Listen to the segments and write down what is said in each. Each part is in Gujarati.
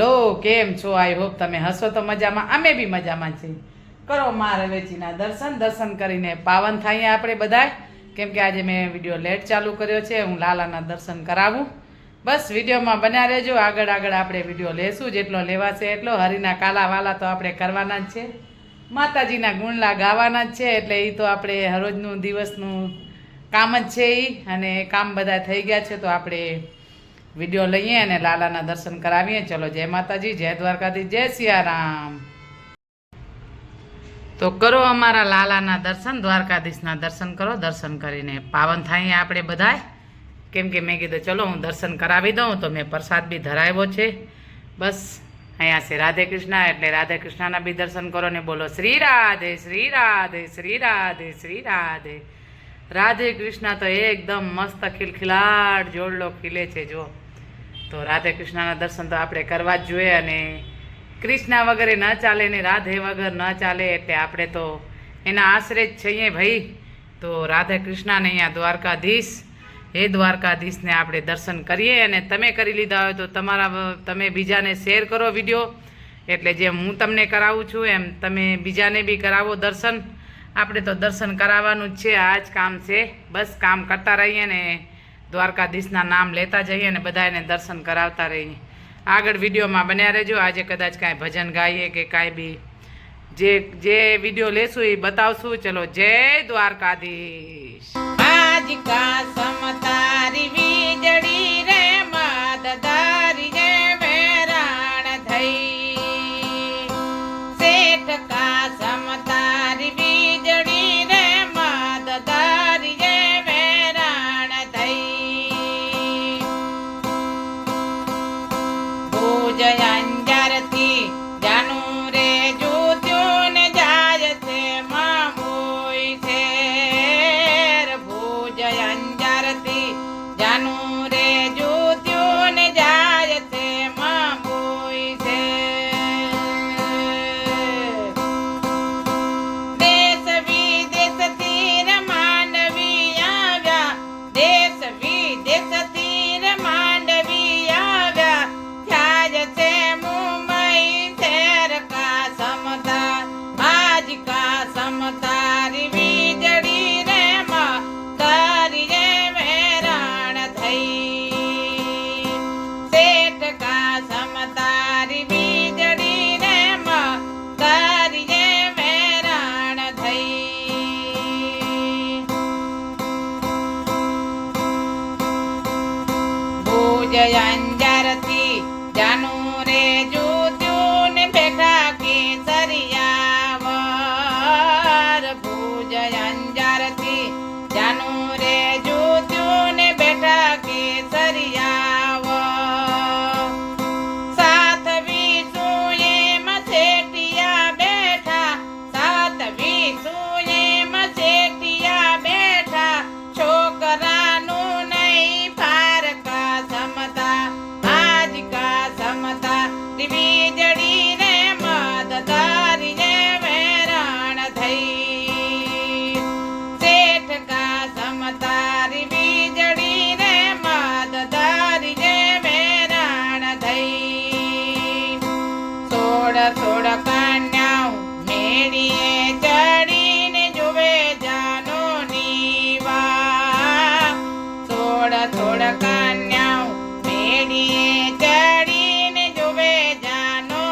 હેલો, કેમ છો? આઈ હોપ તમે હસો તો મજામાં, અમે બી મજામાં છીએ. કરો મારે વેચીના દર્શન કરીને પાવન થાય આપણે બધાય. કેમ કે આજે મેં વિડીયો લેટ ચાલુ કર્યો છે. હું લાલાના દર્શન કરાવું. બસ વિડીયોમાં બન્યા રહેજો. આગળ આપણે વિડીયો લેશું, જેટલો લેવાશે એટલો. હરિના કાલાવાલા તો આપણે કરવાના જ છે, માતાજીના ગુણલા ગાવાના જ છે. એટલે એ તો આપણે હરોજનું દિવસનું કામ જ છે એ. અને કામ બધા થઈ ગયા છે તો આપણે વિડીયો લઈએ અને લાલાના દર્શન કરાવીએ. ચલો, જય માતાજી, જય દ્વારકાધીશ, જય સિયારામ. તો કરો અમારા લાલાના દર્શન, દ્વારકાધીશના દર્શન કરો. દર્શન કરીને પાવન થાય આપણે બધાય. કેમ કે મેં કીધું ચલો હું દર્શન કરાવી દઉં. તો મેં પ્રસાદ બી ધરાવ્યો છે. બસ અહીંયા છે રાધે કૃષ્ણ, એટલે રાધે કૃષ્ણના બી દર્શન કરો ને બોલો શ્રી રાધે, શ્રી રાધે, શ્રી રાધે, શ્રી રાધે. રાધે કૃષ્ણ તો એકદમ મસ્ત ખિલખિલાટ જોડલો ખીલે છે જો. તો રાધે કૃષ્ણના દર્શન તો આપણે કરવા જ જોઈએ. અને કૃષ્ણ વગરે ન ચાલે ને રાધે વગર ન ચાલે. એટલે આપણે તો એના આશરે જ છીએ ભાઈ. તો રાધે કૃષ્ણને અહીંયા દ્વારકાધીશ, હે દ્વારકાધીશને આપણે દર્શન કરીએ. અને તમે કરી લીધા હોય તો તમે બીજાને શેર કરો વિડીયો. એટલે જેમ હું તમને કરાવું છું એમ તમે બીજાને બી કરાવો દર્શન. આપણે તો દર્શન કરાવવાનું જ છે, આ જ કામ છે. બસ કામ કરતા રહીએ ને દ્વારકાધીશના નામ લેતા જઈએ અને બધા એને દર્શન કરાવતા રહીએ. આગળ વિડીયોમાં બન્યા રહેજો. આજે કદાચ કાંઈ ભજન ગાઈએ કે કાંઈ બી જે વિડીયો લેશું એ બતાવશું. ચલો, જય દ્વારકાધીશ. આજકા સમતારી વીજળી રે મદદારી રે વેરાણ થઈ. શેઠ કા સમતારી વીજળી રે મદદારી રે વેરાણ થઈ. ભુજ અંજારથી જાનું રે જોત્યું ને જાય છે મામોય છે. ભુજ અંજારથી જાનું રે જોત્યું ને જાય છે મામોય છે. દેશ વિદેશથી રે માંડવી આવ્યા, દેશ વિદેશથી રે માંડવી આવ્યા. થયા છે મુંબઈ શહેર કા સમતા, આજ કા સમતારી વીજળી રે મદારી રે વેરાણ થઈ. શેઠ કા સમતારી વીજળી રે મદારી રે વેરાણ થઈ. ભુજ અંજારથી જાનું રે જોત્યું ને બેઠા કેસરિયા વર. ભુજ અંજારથી જાનું રે જોત્યું ને બેઠા કેસરિયા વર. સાતવી સુયેમાં શેઠિયા બેઠા, સાતવી સુયેમાં શેઠિયા બેઠા. છોકરાનું નહીં પાર કા સમતા, આજ કા સમતા વીજળી રે મદદારી રે વેરાણ થઈ. શેઠ કા સમતારી વીજળી રે મદદારી રે વેરાણ થઈ. સોળ કન્યાઓ મેળીએ ચડીને જુએ જાનો નીવા. સોળ કન્યાઓ મેળીએ ચડીને જુએ જાનો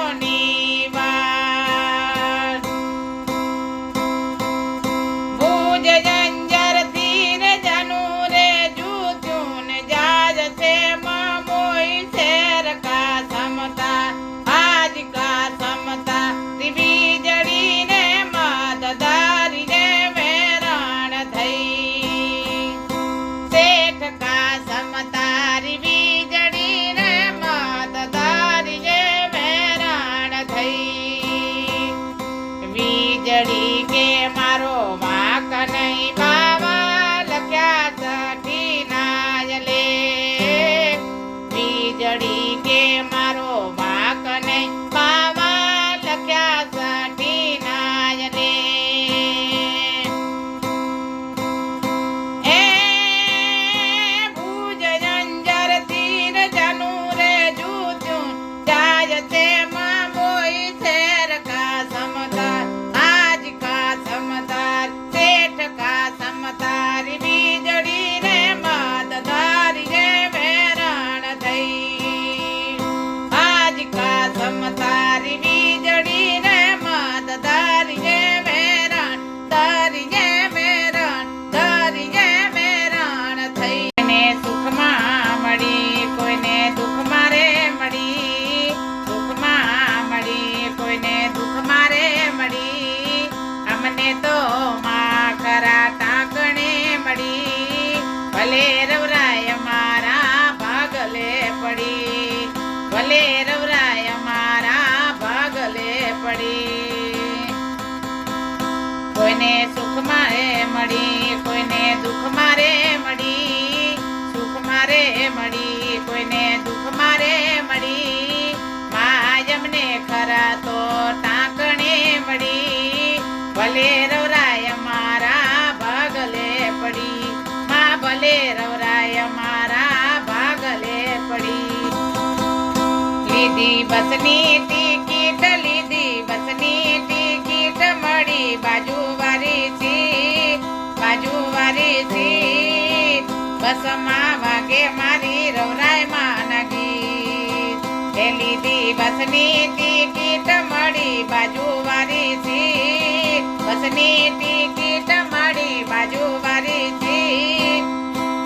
કોઈને સુખ મારે મળી, કોઈને દુઃખ મારે મળી, સુખ મારે મળી, કોઈને દુઃખ મારે મળી, માં અમને ખરા તો ટાંકણે મળી, ભલે રવરાય મારા ભાગલે પડી, માં ભલે રવરાય મારા ભાગલે પડી. લીધી બસની ટિકિટ, લીધી બસની ટિકિટ મળી બાજુવારી સીટ, બાજુવારી સીટ, બસમાં વાગે મારી રવરાય માના ગીત. એ લીધી બસની ટિકિટ મળી બાજુવારી સીટ, બસની ટિકિટ મળી બાજુવારી સીટ,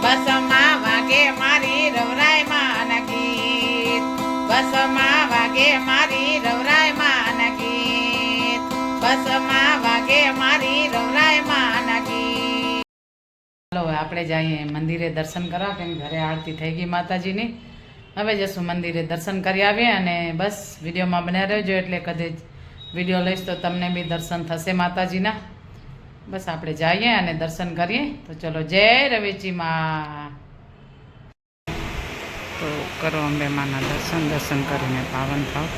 બસમાં વાગે મારી રવરાય માના ગીત, બસમાં વાગે મારી રવરાય માના ગીત, બસમાં વાગે મારી રવરાય માના ગીત. ચાલો હવે આપણે જઈએ મંદિરે દર્શન કરવા, કેમ ઘરે આરતી થઈ ગઈ માતાજીની. હવે જશું મંદિરે દર્શન કરી આવીએ અને બસ વિડીયોમાં બન્યા રહેજો, એટલે કદાચ વિડીયો લઈશ તો તમને બી દર્શન થશે માતાજીના. બસ આપણે જઈએ અને દર્શન કરીએ. તો ચલો, જય રવેચી માં. તો કરો અંબે માના દર્શન કરીને પાવન થાવ.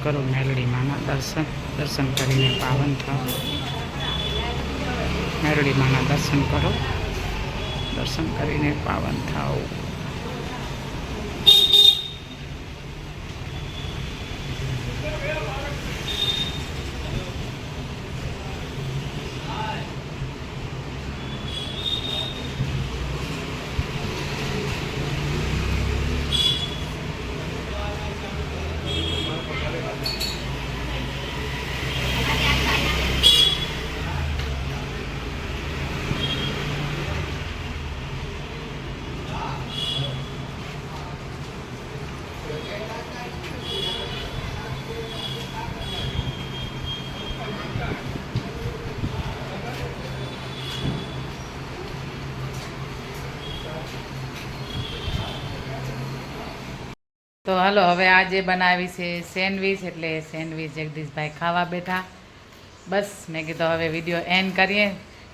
કરો મેલડી માના દર્શન કરીને પાવન થાવ. મેલડી માના દર્શન કરો, દર્શન કરીને પાવન થાવ. તો હાલો, હવે આજે બનાવી છે સેન્ડવીચ, એટલે સેન્ડવીચ જગદીશભાઈ ખાવા બેઠા. બસ મેં કીધું હવે વિડીયો એન્ડ કરીએ,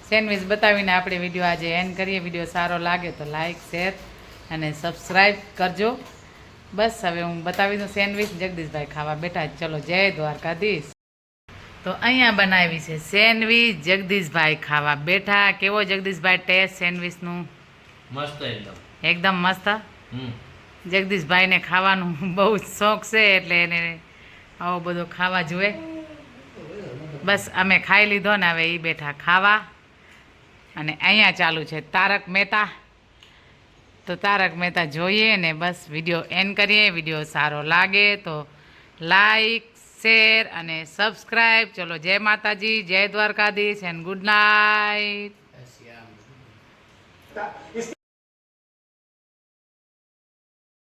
સેન્ડવીચ બતાવીને આપણે વિડીયો આજે એન્ડ કરીએ. વિડીયો સારો લાગે તો લાઈક, શેર અને સબસ્ક્રાઈબ કરજો. બસ હવે હું બતાવી દઉં સેન્ડવીચ જગદીશભાઈ ખાવા બેઠા. ચલો, જય દ્વારકાધીશ. તો અહીંયા બનાવી છે સેન્ડવીચ જગદીશભાઈ ખાવા બેઠા. કેવો જગદીશભાઈ ટેસ્ટ સેન્ડવીચનું? મસ્ત, એકદમ એકદમ મસ્ત. જગદીશભાઈને ખાવાનું બહુ જ શોખ છે, એટલે એને આવો બધો ખાવા જોઈએ. બસ અમે ખાઈ લીધો ને હવે એ બેઠા ખાવા. અને અહીંયા ચાલુ છે તારક મહેતા. તો તારક મહેતા જોઈએ ને બસ વિડીયો એન્ડ કરીએ. વિડીયો સારો લાગે તો લાઈક, શેર અને સબસ્ક્રાઈબ. ચલો, જય માતાજી, જય દ્વારકાધીશ એન્ડ ગુડ નાઇટ.